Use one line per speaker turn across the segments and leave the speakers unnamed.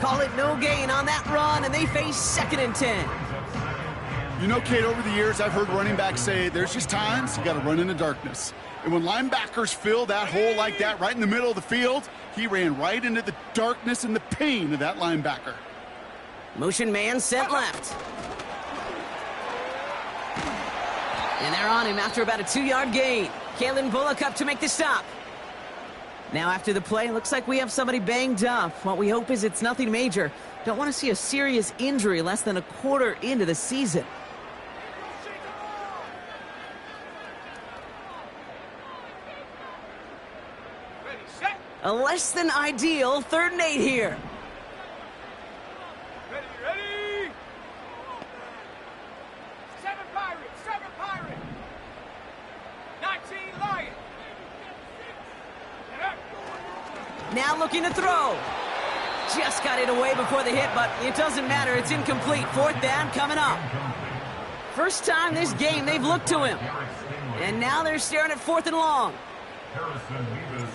call it no gain on that run, and they face 2nd and 10.
You know, Kate, over the years, I've heard running backs say there's just times you got to run in the darkness. And when linebackers fill that hole like that right in the middle of the field, he ran right into the darkness and the pain of that linebacker.
Motion man sent left. And they're on him after about a 2-yard gain. Kalen Bullock up to make the stop. Now after the play, looks like we have somebody banged up. What we hope is it's nothing major. Don't want to see a serious injury less than a quarter into the season. A less than ideal 3rd and 8 here.
Ready. 7 Pirate. 19 Lion.
Now looking to throw. Just got it away before the hit, but it doesn't matter. It's incomplete. 4th down coming up. First time this game they've looked to him. And now they're staring at 4th and long.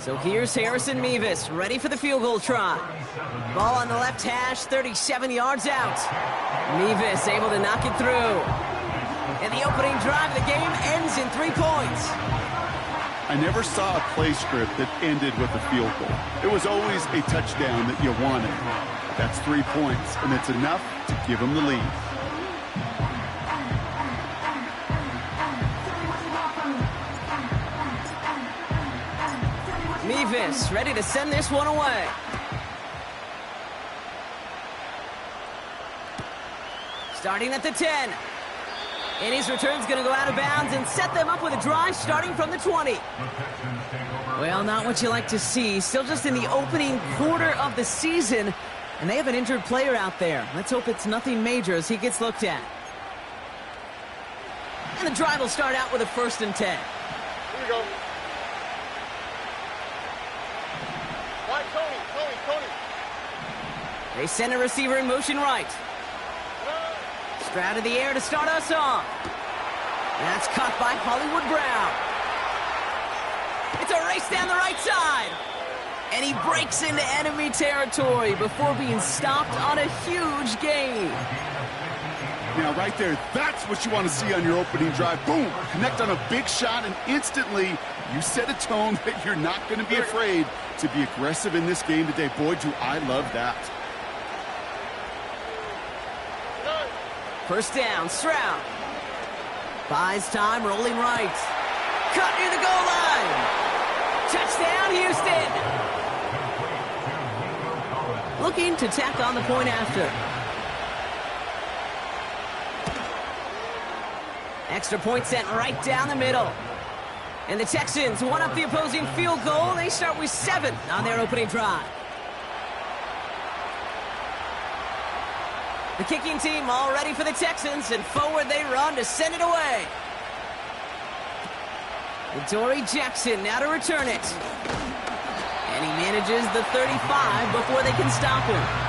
So here's Harrison Mevis, ready for the field goal try. Ball on the left hash, 37 yards out. Mevis able to knock it through. And the opening drive of the game ends in 3 points.
I never saw a play script that ended with a field goal. It was always a touchdown that you wanted. That's 3 points, and it's enough to give them the lead.
Mevis ready to send this one away. Starting at the 10. And his return's going to go out of bounds and set them up with a drive starting from the 20. Well, not what you like to see. Still just in the opening quarter of the season. And they have an injured player out there. Let's hope it's nothing major as he gets looked at. And the drive will start out with a 1st and 10.
Here we go. Right, Tony.
They send a receiver in motion right. Stroud in the air to start us off. That's caught by Hollywood Brown. It's a race down the right side. And he breaks into enemy territory before being stopped on a huge gain.
Now, right there, that's what you want to see on your opening drive. Boom! Connect on a big shot, and instantly you set a tone that you're not going to be afraid to be aggressive in this game today. Boy, do I love that.
1st down, Stroud. Buys time, rolling right. Cut near the goal line. Touchdown, Houston. Looking to tack on the point after. Extra point sent right down the middle. And the Texans one up the opposing field goal. They start with 7 on their opening drive. The kicking team all ready for the Texans, and forward they run to send it away. Dory Jackson now to return it. And he manages the 35 before they can stop him.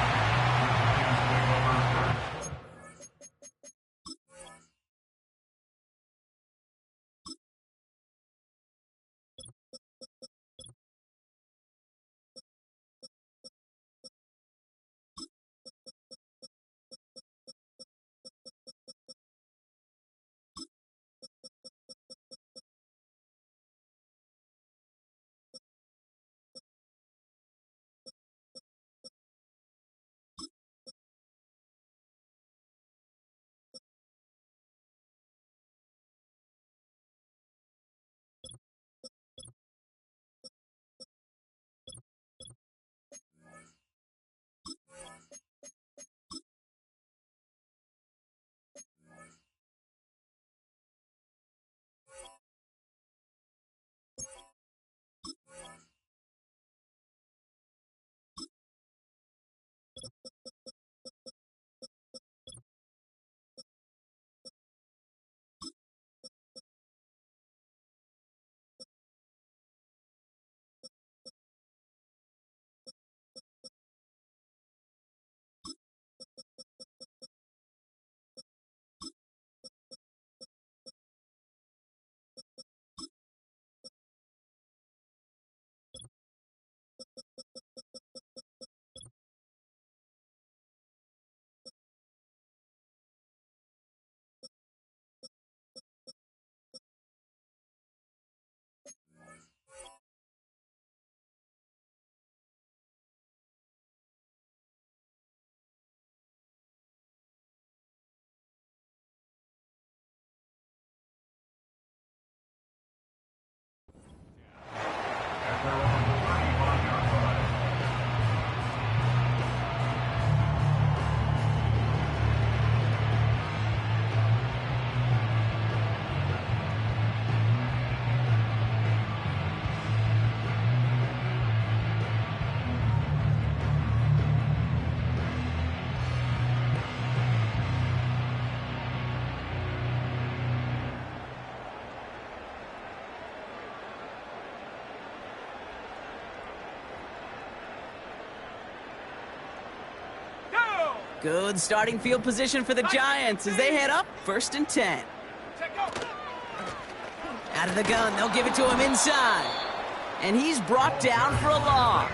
Good starting field position for the Giants as they head up 1st and 10. Out of the gun, they'll give it to him inside. And he's brought down for a loss.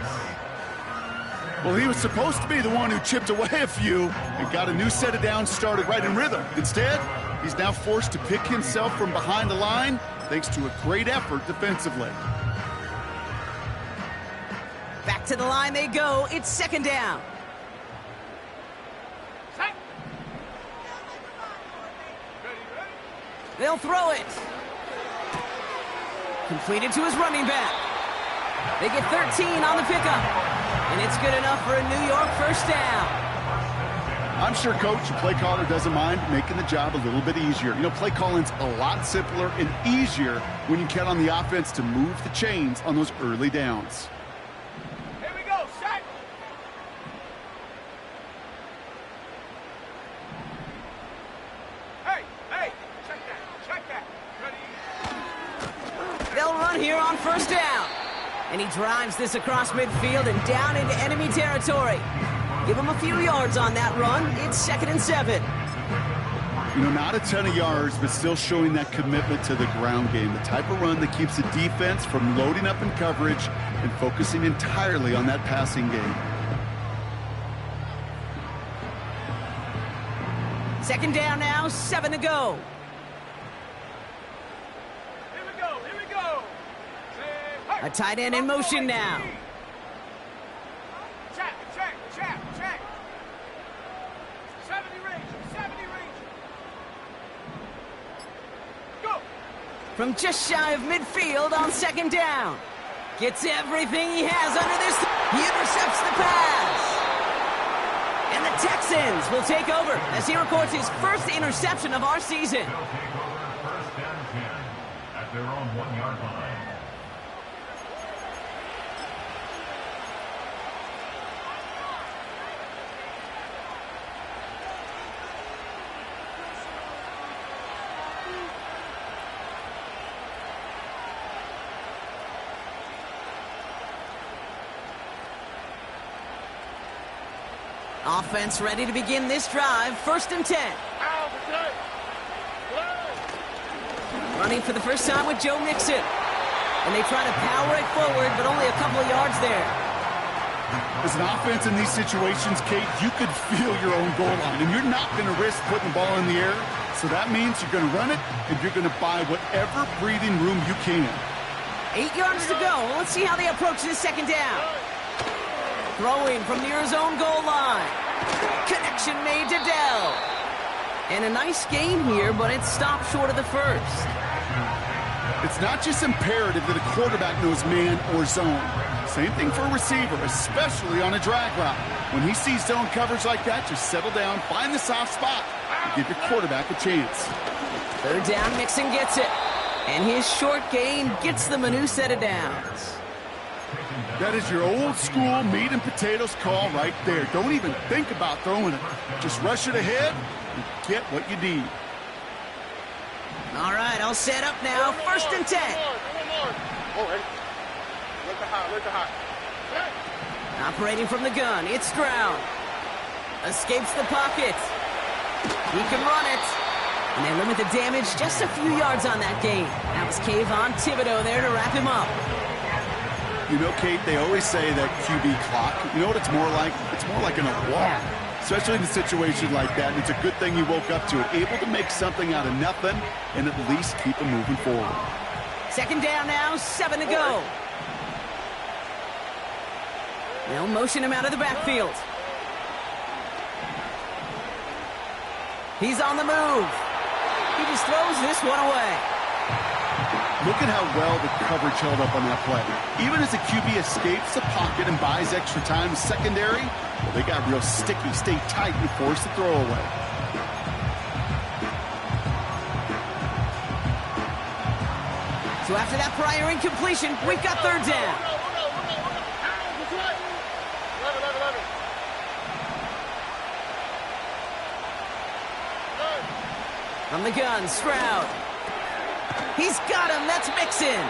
Well, he was supposed to be the one who chipped away a few and got a new set of downs started right in rhythm. Instead, he's now forced to pick himself from behind the line thanks to a great effort defensively.
Back to the line they go. It's 2nd down. They'll throw it. Completed to his running back. They get 13 on the pickup. And it's good enough for a New York 1st down.
I'm sure Coach, the play caller, doesn't mind making the job a little bit easier. You know, play calling's a lot simpler and easier when you count on the offense to move the chains on those early downs.
Here we go, set. Hey, check that. Ready?
They'll run here on 1st down. And he drives this across midfield and down into enemy territory. Give him a few yards on that run. It's 2nd and 7.
You know, not a ton of yards, but still showing that commitment to the ground game. The type of run that keeps the defense from loading up in coverage and focusing entirely on that passing game.
2nd down now, 7 to go.
Here we go. Say, hey.
A tight end in motion now.
Check. 70 range. Go.
From just shy of midfield on 2nd down. Gets everything he has under this. He intercepts the pass. And the Texans will take over as he records his 1st interception of our season.
They'll take over 1st and 10 at their own 1-yard line.
Offense ready to begin this drive. 1st and 10. Running for the first time with Joe Mixon. And they try to power it forward, but only a couple of yards there.
As an offense in these situations, Kate, you could feel your own goal line, and you're not going to risk putting the ball in the air. So that means you're going to run it, and you're going to buy whatever breathing room you can.
8 yards to go. Let's see how they approach this 2nd down. Throwing from near his own goal line. Connection made to Dell. And a nice gain here, but it stopped short of the 1st.
It's not just imperative that a quarterback knows man or zone. Same thing for a receiver, especially on a drag route. When he sees zone coverage like that, just settle down, find the soft spot, and give your quarterback a chance.
3rd down, Mixon gets it. And his short gain gets them a new set of downs.
That is your old school meat and potatoes call right there. Don't even think about throwing it. Just rush it ahead and get what you need.
All right, I'll set up now. 1st and 10.
Oh, ready? Let the high.
Operating from the gun, it's Stroud. Escapes the pocket. He can run it. And they limit the damage just a few yards on that gain. That was Kayvon Thibodeau there to wrap him up.
You know, Kate, they always say that QB clock, you know what it's more like? It's more like an alarm, especially in a situation like that. And it's a good thing you woke up to it, able to make something out of nothing and at least keep them moving forward.
2nd down now, 7 to go. They'll motion him out of the backfield. He's on the move. He just throws this one away.
Look at how well the coverage held up on that play. Even as the QB escapes the pocket and buys extra time secondary, well, they got real sticky, stay tight, and force the throw away.
So after that prior incompletion, we've got 3rd down. From the gun, Stroud. He's got him. That's Mixon.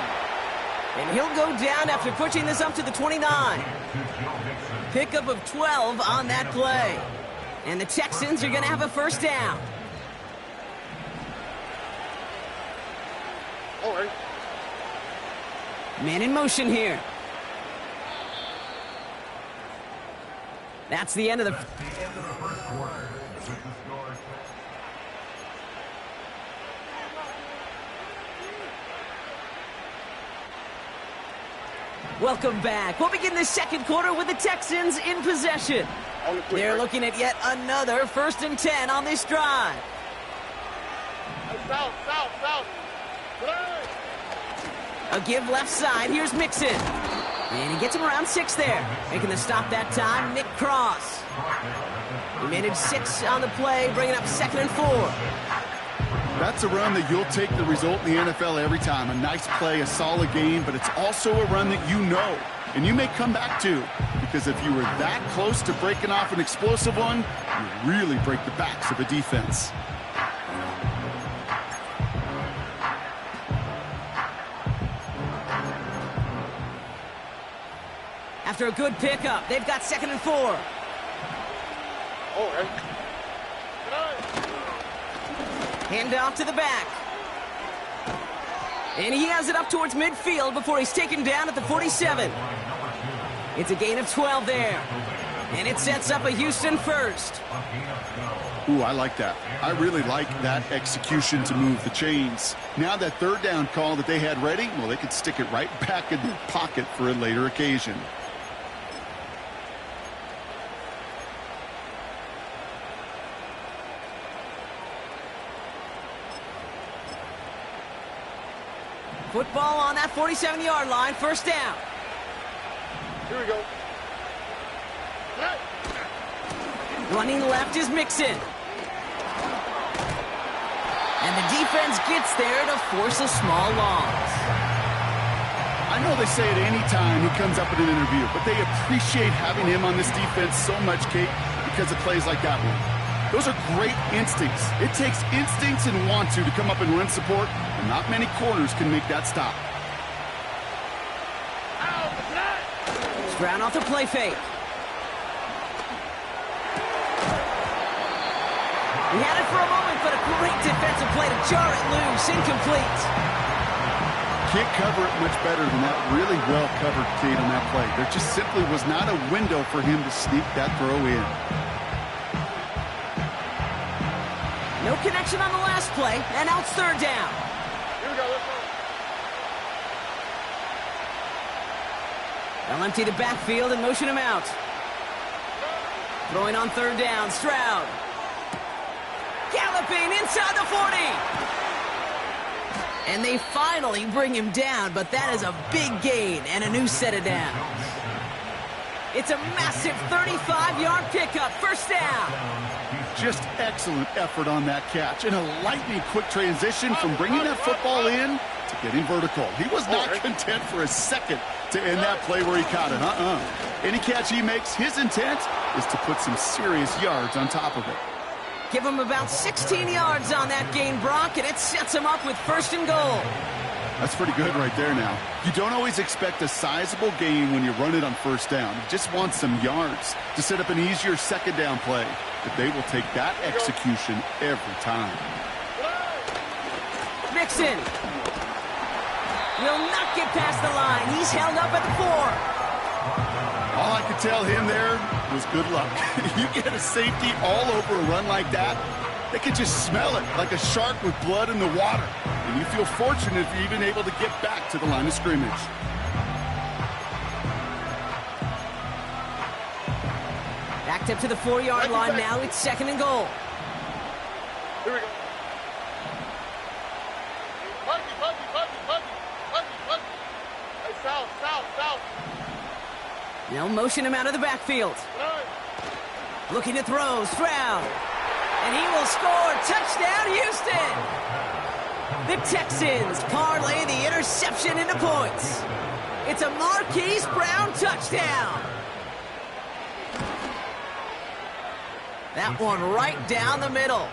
And he'll go down after pushing this up to the 29. Pickup of 12 on that play. And the Texans are going to have a first down.
All right.
Man in motion here. That's the end of the...
That's the end of the first quarter. With the score
Welcome back. We'll begin the second quarter with the Texans in possession. They're looking at yet another 1st and 10 on this drive.
South, south, south.
A give left side. Here's Mixon. And he gets him around 6 there. Making the stop that time, Nick Cross. He managed 6 on the play, bringing up 2nd and 4.
That's a run that you'll take the result in the NFL every time. A nice play, a solid game, but it's also a run that you know and you may come back to, because if you were that close to breaking off an explosive one, you really break the backs of a defense.
After a good pickup, they've got 2nd and 4.
All right.
Hand off to the back. And he has it up towards midfield before he's taken down at the 47. It's a gain of 12 there. And it sets up a Houston first.
Ooh, I like that. I really like that execution to move the chains. Now that 3rd down call that they had ready, well, they could stick it right back in their pocket for a later occasion.
Football on that 47-yard line, 1st down.
Here we go.
Running left is Mixon. And the defense gets there to force a small loss.
I know they say it any time he comes up in an interview, but they appreciate having him on this defense so much, Kate, because of plays like that one. Those are great instincts. It takes instincts and want to come up and run support, and not many corners can make that stop.
Stroud off the play fake. He had it for a moment, but a great defensive play to jar it loose. Incomplete.
Can't cover it much better than that. Really well covered, Kate, on that play. There just simply was not a window for him to sneak that throw in.
No connection on the last play, and now it's 3rd down.
Here we go, let's go.
They'll empty the backfield and motion him out. Throwing on 3rd down, Stroud. Galloping inside the 40. And they finally bring him down, but that is a big gain and a new set of downs. It's a massive 35-yard pickup, 1st down.
Just excellent effort on that catch, and a lightning-quick transition from bringing that football in to getting vertical. He was not content for a second to end that play where he caught it. Any catch he makes, his intent is to put some serious yards on top of it.
Give him about 16 yards on that gain, Brock, and it sets him up with 1st and goal.
That's pretty good right there now. You don't always expect a sizable gain when you run it on 1st down. You just want some yards to set up an easier 2nd down play. But they will take that execution every time.
Mixon will not get past the line. He's held up at the 4.
All I could tell him there was good luck. You get a safety all over a run like that, they can just smell it like a shark with blood in the water. And you feel fortunate if you're even able to get back to the line of scrimmage.
Backed up to the 4-yard line now. It's 2nd and goal.
Here we go. Hey, south, south, south.
They'll motion him out of the backfield. Looking to throw, Stroud. And he will score. Touchdown, Houston. The Texans parlay the interception into points. It's a Marquise Brown touchdown. That one right down the middle.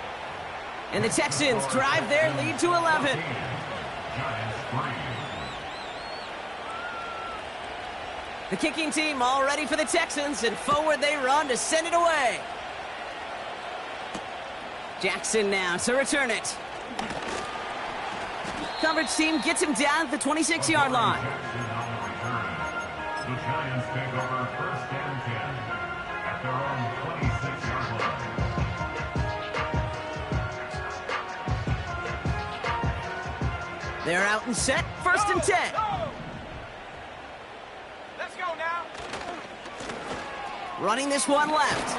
And the Texans drive their lead to 11. The kicking team all ready for the Texans, and forward they run to send it away. Jackson now to return it. Coverage team gets him down at the 26-yard line.
The Giants take over first and 10 at their own 26-yard line.
They're out and set, first and 10.
Let's go now.
Running this one left.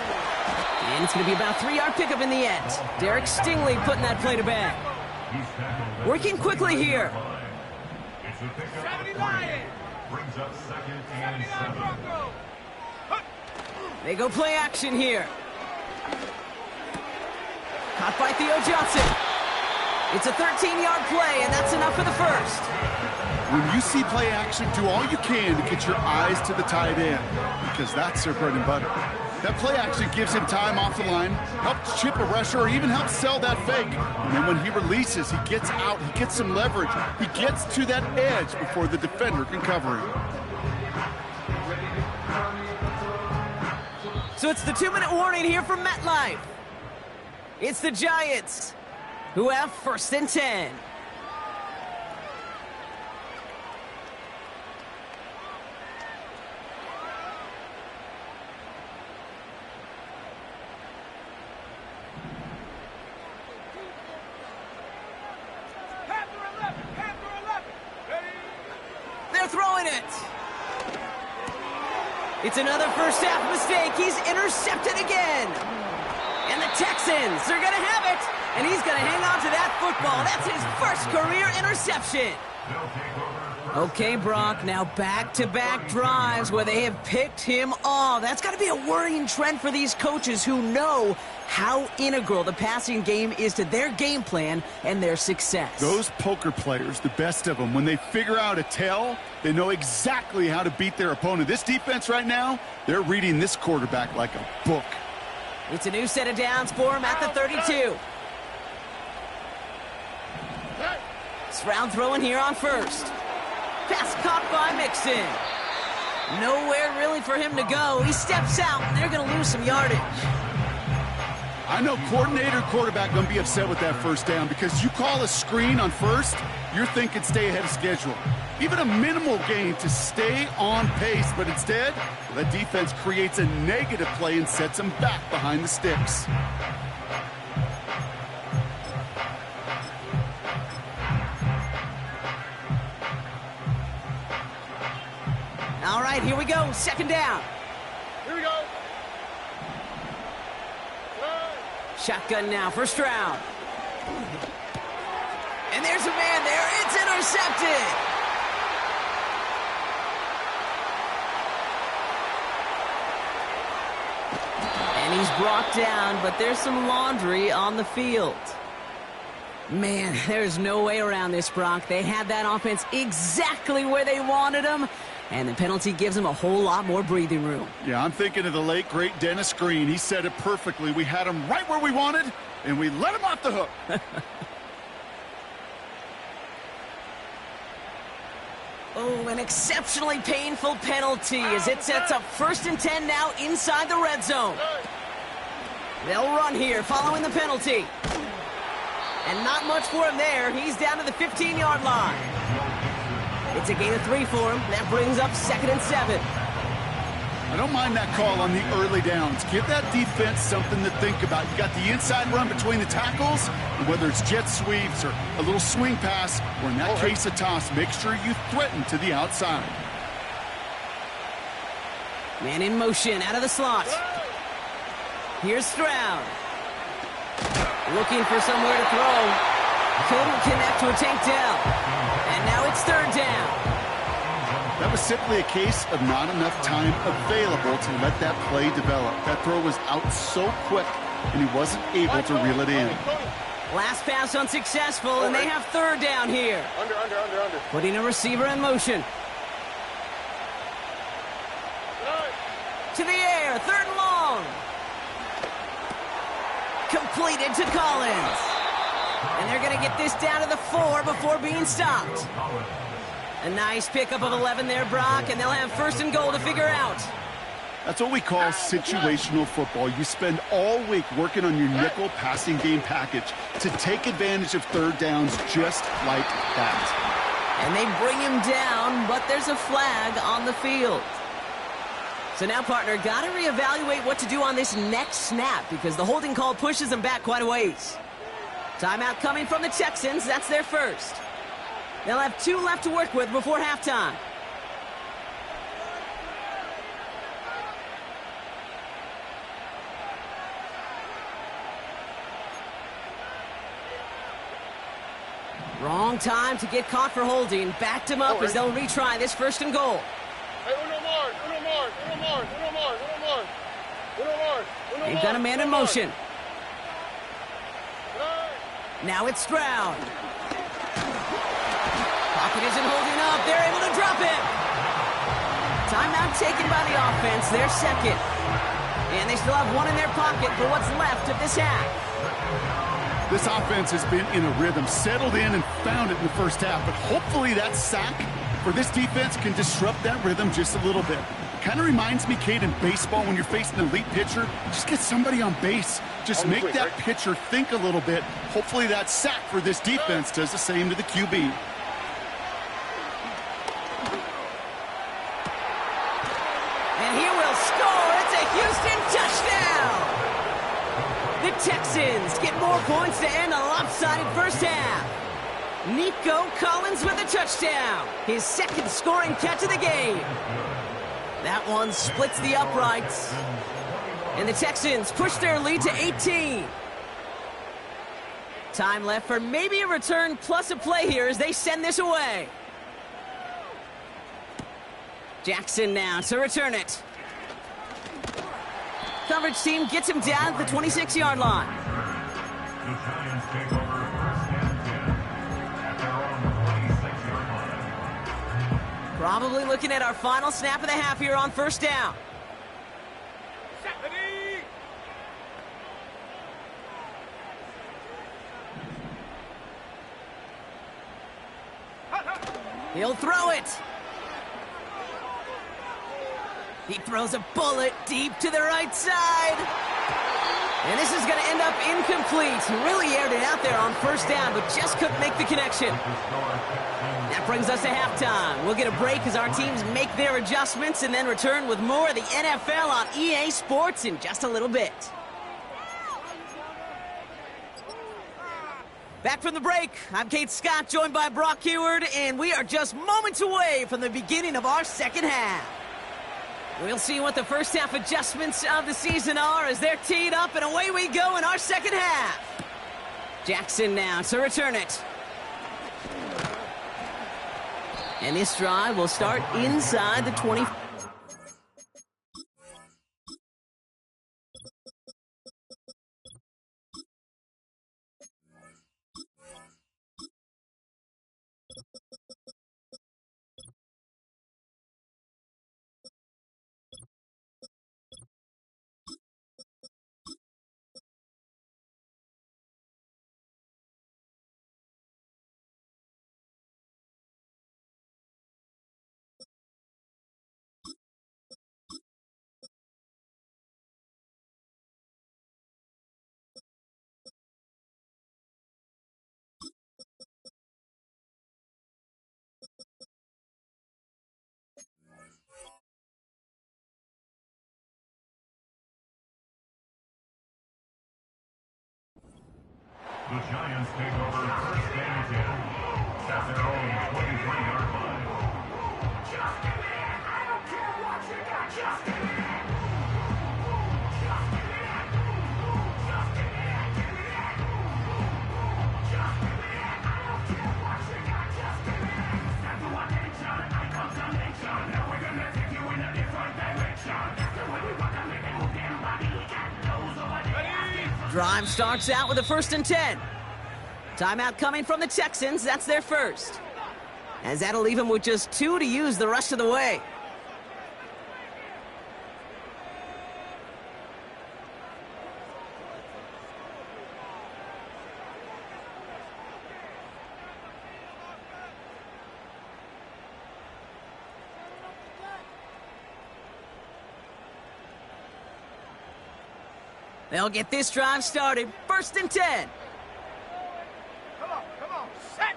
And it's going to be about a 3-yard pickup in the end. Derek Stingley putting that play to bed. Working quickly here.
It's a pickup
70
of
Lions.
3. Brings up second and
79
7.
Broncos.
They go play action here. Caught by Theo Johnson. It's a 13-yard play, and that's enough for the first.
When you see play action, do all you can to get your eyes to the tight end, because that's their bread and butter. That play action gives him time off the line, helps chip a rusher, or even helps sell that fake. And then when he releases, he gets out, he gets some leverage. He gets to that edge before the defender can cover him.
So it's the 2-minute warning here from MetLife. It's the Giants who have first and 10. They're throwing it. It's another first half mistake. He's intercepted again. And the Texans are going to have it. And he's going to hang on to that football. That's his first career interception. Okay, Brock, now back-to-back drives where they have picked him off. That's got to be a worrying trend for these coaches who know how integral the passing game is to their game plan and their success.
Those poker players, the best of them, when they figure out a tell, they know exactly how to beat their opponent. This defense right now, they're reading this quarterback like a book.
It's a new set of downs for him at the 32. Stroud throwing here on first. Pass caught by Mixon. Nowhere really for him to go. He steps out, and they're going to lose some yardage.
I know coordinator quarterback going to be upset with that first down because you call a screen on first, you're thinking stay ahead of schedule. Even a minimal gain to stay on pace, but instead, the defense creates a negative play and sets them back behind the sticks.
All right, here we go. Second down.
Here we go.
Shotgun now for Stroud. And there's a man there. It's intercepted. And he's brought down, but there's some laundry on the field. Man, there's no way around this, Brock. They had that offense exactly where they wanted them, and the penalty gives them a whole lot more breathing room.
Yeah, I'm thinking of the late, great Dennis Green. He said it perfectly. We had him right where we wanted, and we let him off the hook.
Oh, an exceptionally painful penalty as it sets up first and 10 now inside the red zone. They'll run here following the penalty. And not much for him there. He's down to the 15-yard line. It's a gain of 3 for him. That brings up second and 7.
I don't mind that call on the early downs. Give that defense something to think about. You got the inside run between the tackles, and whether it's jet sweeps or a little swing pass, or in that case a toss, make sure you threaten to the outside.
Man in motion out of the slot. Here's Stroud. Looking for somewhere to throw. Couldn't connect to a takedown. And now it's third down.
That was simply a case of not enough time available to let that play develop. That throw was out so quick, and he wasn't able to reel it in.
Last pass unsuccessful, and they have third down here.
Under.
Putting a receiver in motion. To the air, third and long. Completed to Collins. And they're going to get this down to the 4 before being stopped. A nice pickup of 11 there, Brock, and they'll have first and goal to figure out.
That's what we call situational football. You spend all week working on your nickel passing game package to take advantage of third downs just like that.
And they bring him down, but there's a flag on the field. So now, partner, got to reevaluate what to do on this next snap because the holding call pushes them back quite a ways. Timeout coming from the Texans. That's their first. They'll have 2 left to work with before halftime. Wrong time to get caught for holding. Backed him up as they'll retry this 1st and goal. They've got a man in motion. Now it's Stroud. Pocket isn't holding up. They're able to drop it. Timeout taken by the offense. Their second. And they still have 1 in their pocket for what's left of this half.
This offense has been in a rhythm, settled in and found it in the first half, but hopefully that sack for this defense can disrupt that rhythm just a little bit. Kind of reminds me, Cade, in baseball when you're facing an elite pitcher, just get somebody on base. Just make that pitcher think a little bit. Hopefully that sack for this defense does the same to the QB.
And he will score. It's a Houston touchdown. The Texans get more points to end a lopsided first half. Nico Collins with a touchdown. His 2nd scoring catch of the game. That one splits the uprights. And the Texans push their lead to 18. Time left for maybe a return plus a play here as they send this away. Jackson now to return it. Coverage team gets him down at the 26-yard line.
The Giants take over 1st and 10 at their own 26-yard line.
Probably looking at our final snap of the half here on 1st down. He'll throw it. He throws a bullet deep to the right side. And this is going to end up incomplete. Really aired it out there on 1st down, but just couldn't make the connection. That brings us to halftime. We'll get a break as our teams make their adjustments and then return with more of the NFL on EA Sports in just a little bit. Back from the break, I'm Kate Scott, joined by Brock Heward, and we are just moments away from the beginning of our second half. We'll see what the first half adjustments of the season are as they're teed up, and away we go in our second half. Jackson now to return it. And this drive will start inside the 20.
The Giants take over 1st and 10 at their own 23-yard line. Just a minute, I don't care what you got, just a minute. Just a minute. Just a minute, give me that. Just a minute, I don't care what you got, just a minute. Step to attention, I come to mention. Now we're gonna take you in a different direction. After when we walk, I make it move their body and nose over there.
Drive starts out with a 1st and 10. Timeout coming from the Texans. That's their first. As that'll leave them with just 2 to use the rest of the way. They'll get this drive started. 1st and 10.
Come on, set.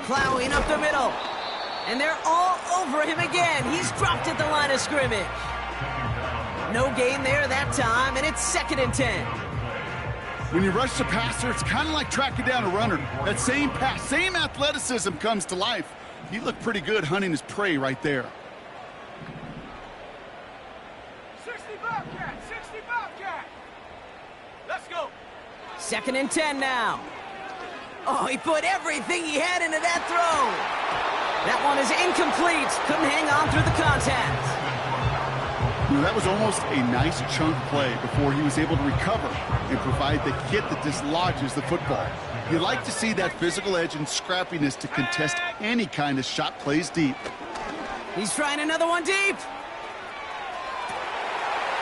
Plowing up the middle. And they're all over him again. He's dropped at the line of scrimmage. No gain there that time, and it's 2nd and 10.
When you rush the passer, it's kind of like tracking down a runner. That same pass, same athleticism comes to life. He looked pretty good hunting his prey right there.
60 Bobcat, 60 Bobcat. Let's go.
2nd and 10 now. Oh, he put everything he had into that throw. That one is incomplete. Couldn't hang on through the contact.
You know, that was almost a nice chunk play before he was able to recover and provide the hit that dislodges the football. You like to see that physical edge and scrappiness to contest any kind of shot plays deep.
He's trying another one deep.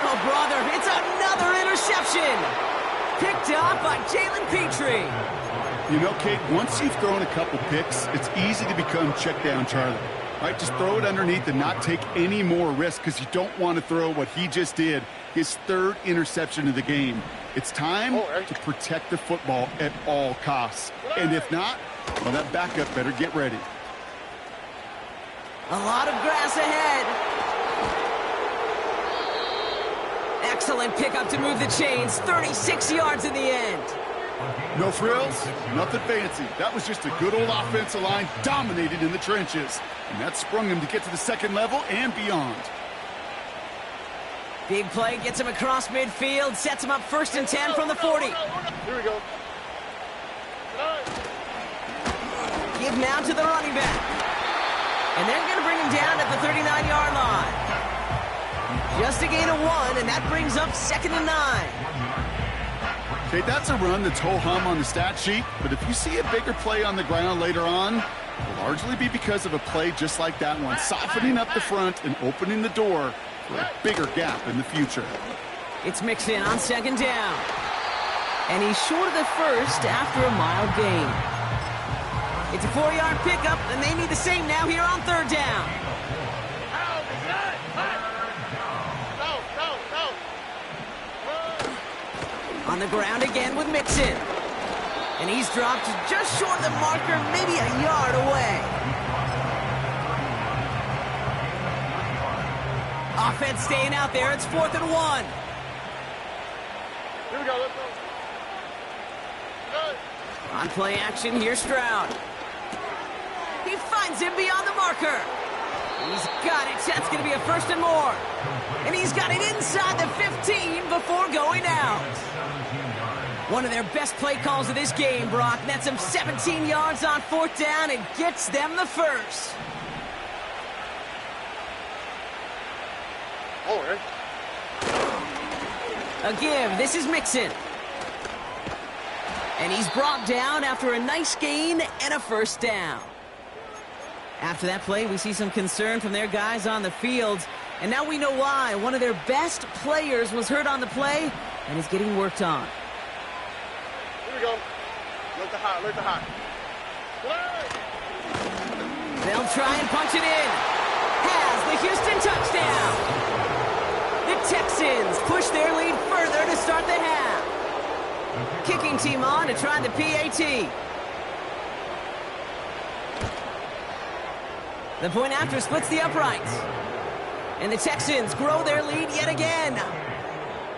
Oh, brother, it's another interception. Picked off by Jalen Petrie.
You know, Kate, once you've thrown a couple picks, it's easy to become check down Charlie. Right, just throw it underneath and not take any more risk because you don't want to throw what he just did, his 3rd interception of the game. It's time to protect the football at all costs. And if not, well, that backup better get ready.
A lot of grass ahead. Excellent pickup to move the chains. 36 yards in the end.
No frills, nothing fancy. That was just a good old offensive line dominated in the trenches. And that sprung him to get to the 2nd level and beyond.
Big play gets him across midfield, sets him up 1st and 10 from the 40.
Here we go.
Give now to the running back. And they're going to bring him down at the 39-yard line. Just a gain of 1, and that brings up 2nd and 9.
Okay, that's a run that's ho-hum on the stat sheet, but if you see a bigger play on the ground later on, it'll largely be because of a play just like that one, softening up the front and opening the door for a bigger gap in the future.
It's Mixon on 2nd down. And he's short of the 1st after a mild gain. It's a 4-yard pickup, and they need the same now here on 3rd down. On the ground again with Mixon. And he's dropped just short of the marker, maybe a yard away. Offense staying out there. It's 4th and 1.
Here we go. Let's go.
On play action, here's Stroud. He finds him beyond the marker. He's got it. That's going to be a 1st and more. And he's got it inside the 15 before going out. One of their best play calls of this game, Brock. Nets him 17 yards on 4th down and gets them the 1st. A give. This is Mixon. And he's brought down after a nice gain and a 1st down. After that play, we see some concern from their guys on the field. And now we know why. One of their best players was hurt on the play and is getting worked on.
Here we go. Look the hot, look the hot.
They'll try and punch it in. Has the Houston touchdown. The Texans push their lead further to start the half. Kicking team on to try the PAT. The point after splits the uprights. And the Texans grow their lead yet again.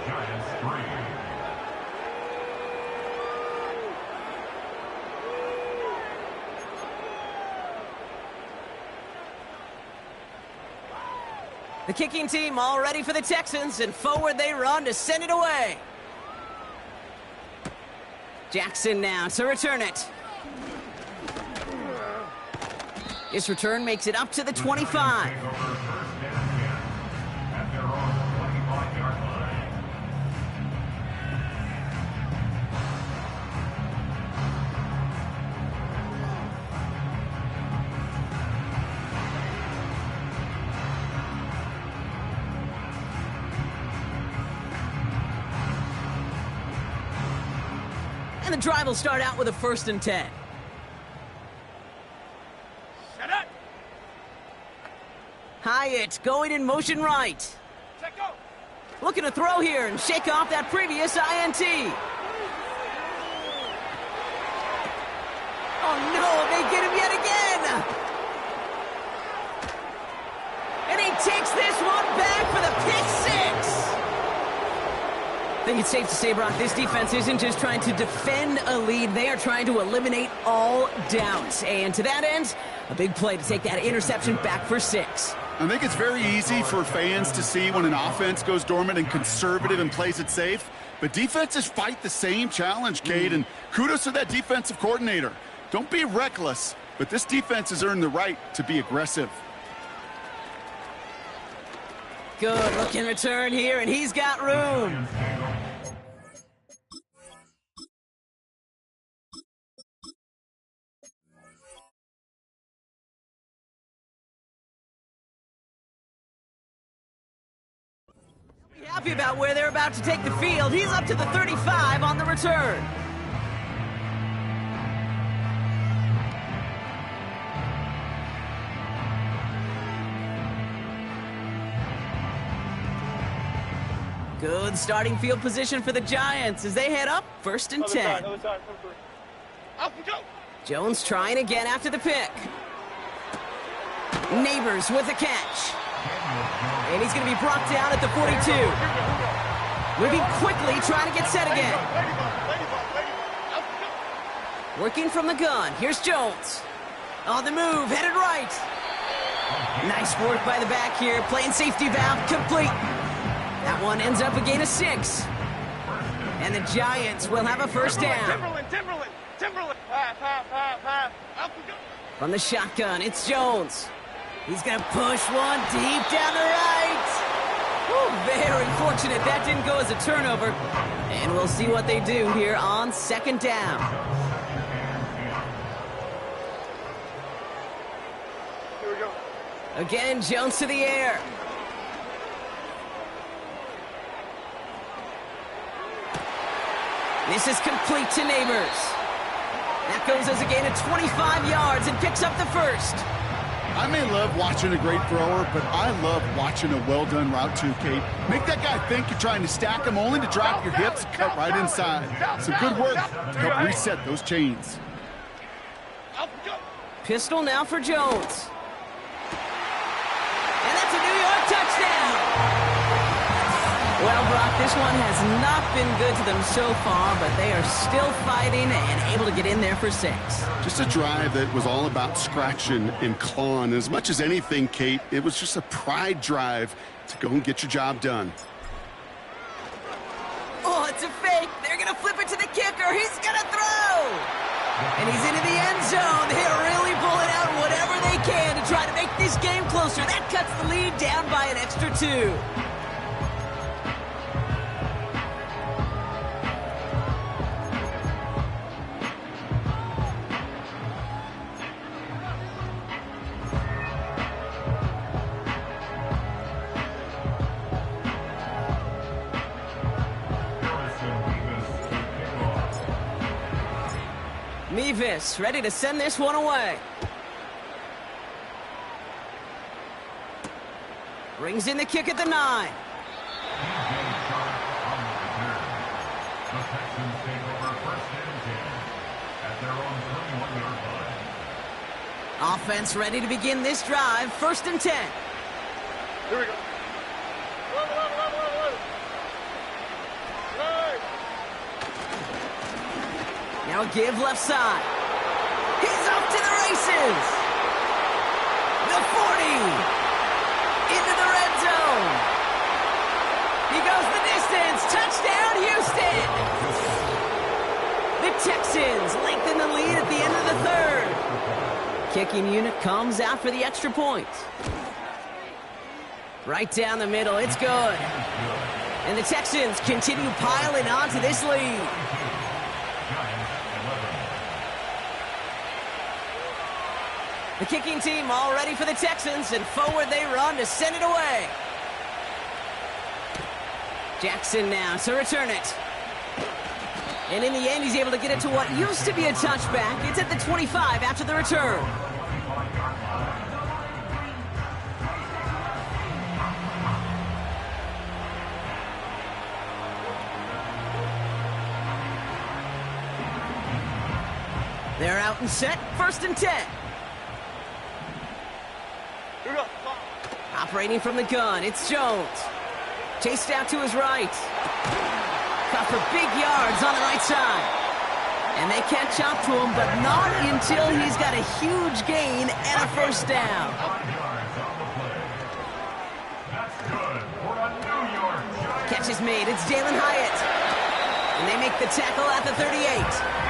Giants 3.
The kicking team all ready for the Texans, and forward they run to send it away. Jackson now to return it. This return makes it up to the 25. And the drive will start out with a 1st and 10.
Set up.
Hyatt going in motion right.
Check go.
Looking to throw here and shake off that previous INT. Oh no, they get him yet again. And he takes this one back for the pick 6. I think it's safe to say, Brock, this defense isn't just trying to defend a lead. They are trying to eliminate all doubts. And to that end, a big play to take that interception back for 6.
I think it's very easy for fans to see when an offense goes dormant and conservative and plays it safe. But defenses fight the same challenge, Cade, and kudos to that defensive coordinator. Don't be reckless, but this defense has earned the right to be aggressive.
Good looking return here, and he's got room. Happy about where they're about to take the field. He's up to the 35 on the return. Good starting field position for the Giants as they head up 1st and 10.
Other side, come through. Up and go.
Jones trying again after the pick. Neighbors with a catch. And he's going to be brought down at the 42. Moving quickly, trying to get set again. Working from the gun. Here's Jones. On the move, headed right. Nice work by the back here. Playing safety valve complete. That one ends up a gain of 6. And the Giants will have a 1st down.
Timberland. Up and go.
From the shotgun, it's Jones. He's going to push one deep down the right. Whew, very fortunate that didn't go as a turnover. And we'll see what they do here on 2nd down.
Here we go.
Again, Jones to the air. This is complete to Neighbors. That goes as a gain of 25 yards and picks up the 1st.
I may love watching a great thrower, but I love watching a well-done route too, Kate. Make that guy think you're trying to stack him only to drop your hips, cut right inside. Some good work to help reset those chains.
Pistol now for Jones. And that's a New York touchdown! Well, Brock, this one has not been good to them so far, but they are still fighting and able to get in there for 6.
Just a drive that was all about scratching and clawing. As much as anything, Kate, it was just a pride drive to go and get your job done.
Oh, it's a fake. They're going to flip it to the kicker. He's going to throw. And he's into the end zone. They're really pulling out whatever they can to try to make this game closer. That cuts the lead down by an extra 2. Mevis ready to send this one away. Brings in the kick at the 9. Offense ready to begin this drive. 1st and 10.
Here we go.
Now give left side. He's off to the races. The 40. Into the red zone. He goes the distance. Touchdown, Houston. The Texans lengthen the lead at the end of the 3rd. Kicking unit comes out for the extra point. Right down the middle. It's good. And the Texans continue piling on to this lead. The kicking team all ready for the Texans, and forward they run to send it away. Jackson now to return it. And in the end, he's able to get it to what used to be a touchback. It's at the 25 after the return. They're out and set, 1st and 10. Operating from the gun, it's Jones. Chased out to his right. Caught for big yards on the right side. And they catch up to him, but not until he's got a huge gain and a 1st down. Catch is made, it's Jalen Hyatt. And they make the tackle at the 38.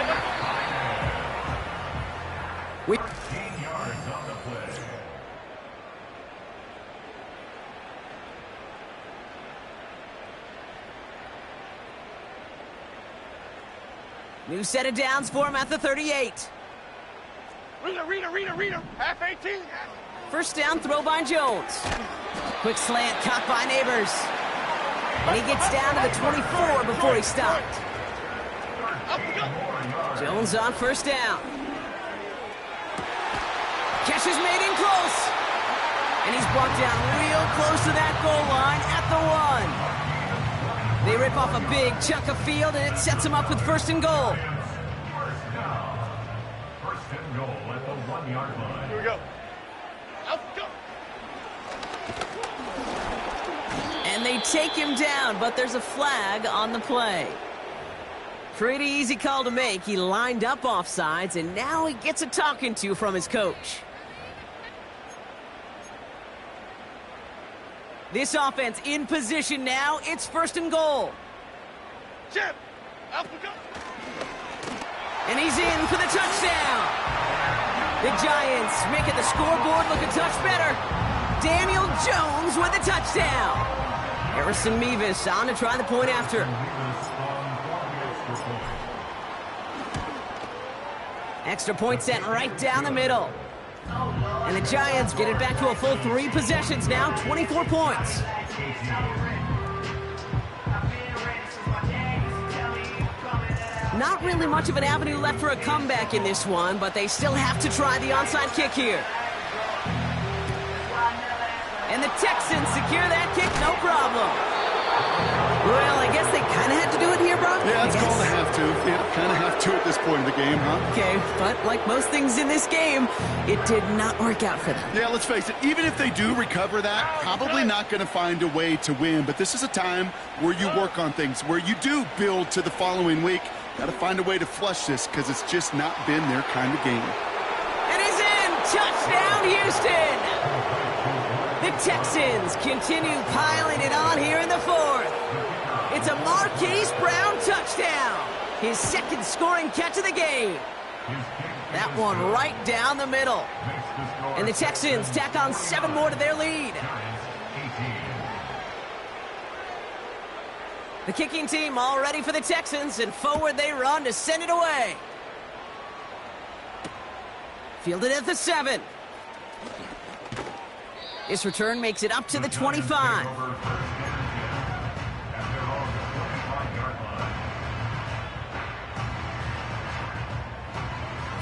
New set of downs for him at the 38.
Reader. Half 18.
1st down, throw by Jones. Quick slant, caught by Neighbors. And he gets down to the 24 before he stopped. Jones on 1st down. Catch is made in close. And he's brought down real close to that goal line at the 1. They rip off a big chunk of field, and it sets them up with 1st and goal.
1st and goal at the 1-yard line.
Here we go. Go.
And they take him down, but there's a flag on the play. Pretty easy call to make. He lined up offsides, and now he gets a talking to from his coach. This offense in position now. It's 1st and goal.
Chip.
And he's in for the touchdown. The Giants making the scoreboard look a touch better. Daniel Jones with a touchdown. Harrison Mevis on to try the point after. Extra point sent right down the middle. And the Giants get it back to a full 3 possessions now, 24 points. Not really much of an avenue left for a comeback in this one, but they still have to try the onside kick here. And the Texans secure that kick, no problem. Well, I guess they kind of had to do it here, Brock.
Yeah, it's called a have to. Yeah, kind of have to at this point in the game, huh?
Okay, but like most things in this game, it did not work out for them.
Yeah, let's face it, even if they do recover that, probably not going to find a way to win. But this is a time where you work on things, where you do build to the following week. Got to find a way to flush this because it's just not been their kind of game.
And he's in! Touchdown, Houston! The Texans continue piling it on here in the 4th. It's a Marquise Brown touchdown. His 2nd scoring catch of the game. That one right down the middle. And the Texans tack on 7 more to their lead. The kicking team all ready for the Texans, and forward they run to send it away. Fielded at the 7. This return makes it up to the 25.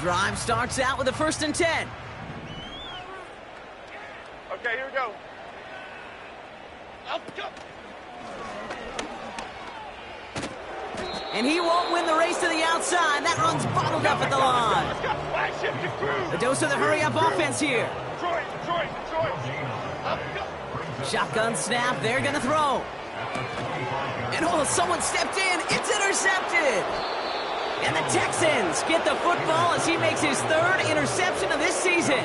Drive starts out with a 1st and 10.
Okay, here we go. Go.
And he won't win the race to the outside. That run's bottled up at the line. A dose of the hurry-up offense here.
Detroit.
Shotgun snap. They're going to throw. And oh, someone stepped in. It's intercepted. And the Texans get the football as he makes his 3rd interception of this season.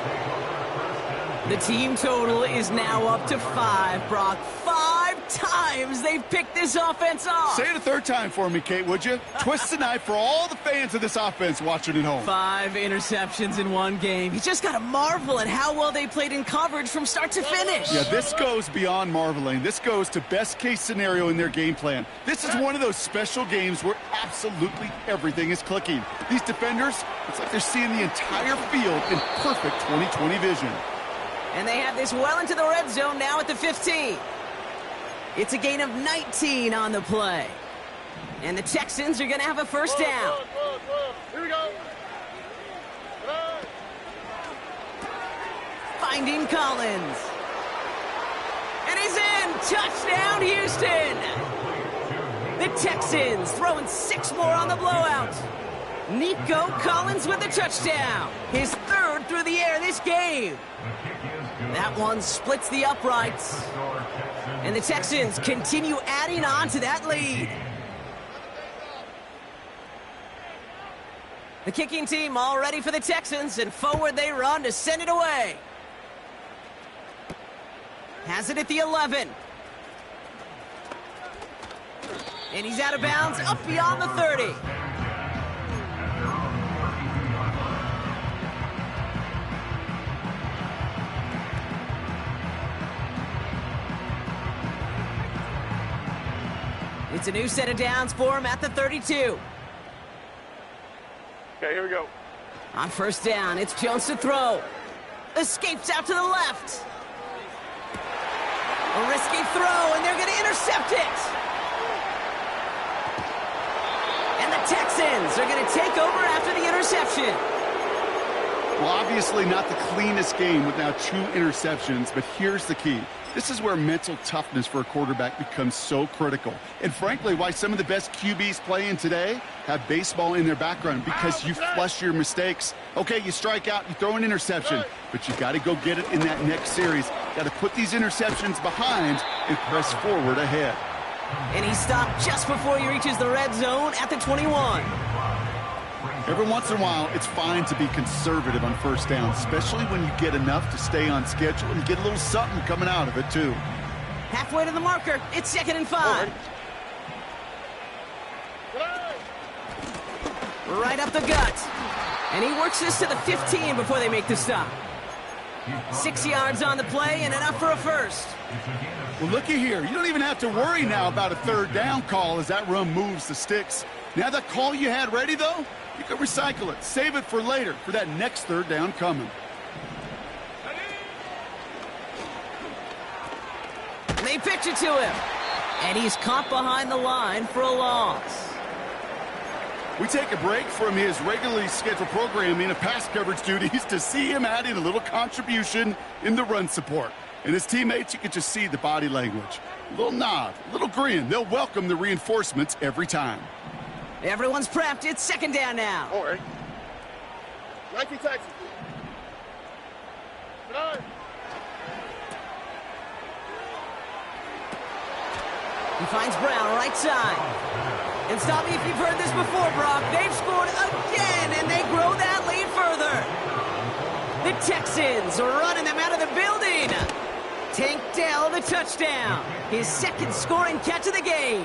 The team total is now up to 5, Brock. 5 times they've picked this offense off.
Say it a 3rd time for me, Kate, would you? Twist the knife for all the fans of this offense watching at home.
5 interceptions in one game. You just got to marvel at how well they played in coverage from start to finish.
Yeah, this goes beyond marveling. This goes to best-case scenario in their game plan. This is one of those special games where absolutely everything is clicking. These defenders, it's like they're seeing the entire field in perfect 20/20 vision.
And they have this well into the red zone now at the 15. It's a gain of 19 on the play. And the Texans are going to have a first down.
Here we go.
Finding Collins. And he's in! Touchdown, Houston! The Texans throwing 6 more on the blowout. Nico Collins with the touchdown. His 3rd through the air this game. That one splits the uprights. And the Texans continue adding on to that lead. The kicking team all ready for the Texans, and forward they run to send it away. Has it at the 11. And he's out of bounds, up beyond the 30. It's a new set of downs for him at the 32.
Okay, here we go.
On first down, it's Jones to throw. Escapes out to the left. A risky throw, and they're going to intercept it. And the Texans are going to take over after the interception.
Well, obviously not the cleanest game with now 2 interceptions, but here's the key. This is where mental toughness for a quarterback becomes so critical. And frankly, why some of the best QBs playing today have baseball in their background, because you flush your mistakes. Okay, you strike out, you throw an interception, but you got to go get it in that next series. Got to put these interceptions behind and press forward ahead.
And he stopped just before he reaches the red zone at the 21.
Every once in a while, it's fine to be conservative on first down, especially when you get enough to stay on schedule and get a little something coming out of it, too.
Halfway to the marker, it's 2nd and 5. Right up the gut. And he works this to the 15 before they make the stop. 6 yards on the play and enough for a first.
Well, looky here. You don't even have to worry now about a 3rd down call as that run moves the sticks. Now that call you had ready, though, you can recycle it. Save it for later, for that next 3rd down coming.
They pitch it to him. And he's caught behind the line for a loss.
We take a break from his regularly scheduled programming of pass coverage duties to see him adding a little contribution in the run support. And his teammates, you can just see the body language. A little nod, a little grin. They'll welcome the reinforcements every time.
Everyone's prepped. It's 2nd down now.
All right. Nike Texas.
He finds Brown right side. And stop me if you've heard this before, Brock. They've scored again, and they grow that lead further. The Texans are running them out of the building. Tank Dell the touchdown. His 2nd scoring catch of the game.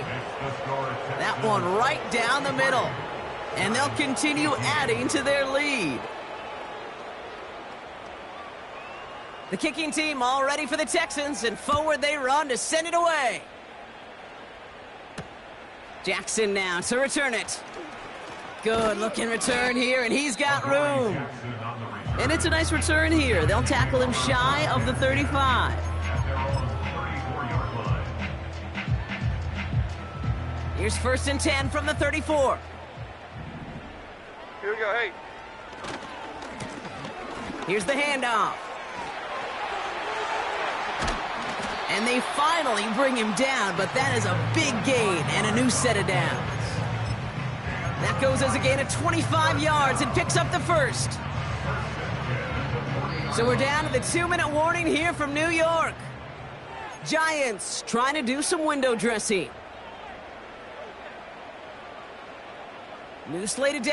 That one right down the middle. And they'll continue adding to their lead. The kicking team all ready for the Texans, and forward they run to send it away. Jackson now to return it. Good looking return here, and he's got room. And it's a nice return here. They'll tackle him shy of the 35. Here's 1st and 10 from the 34.
Here we go, hey.
Here's the handoff. And they finally bring him down, but that is a big gain and a new set of downs. That goes as a gain of 25 yards and picks up the 1st. So we're down to the 2-minute warning here from New York. Giants trying to do some window dressing. New slated down.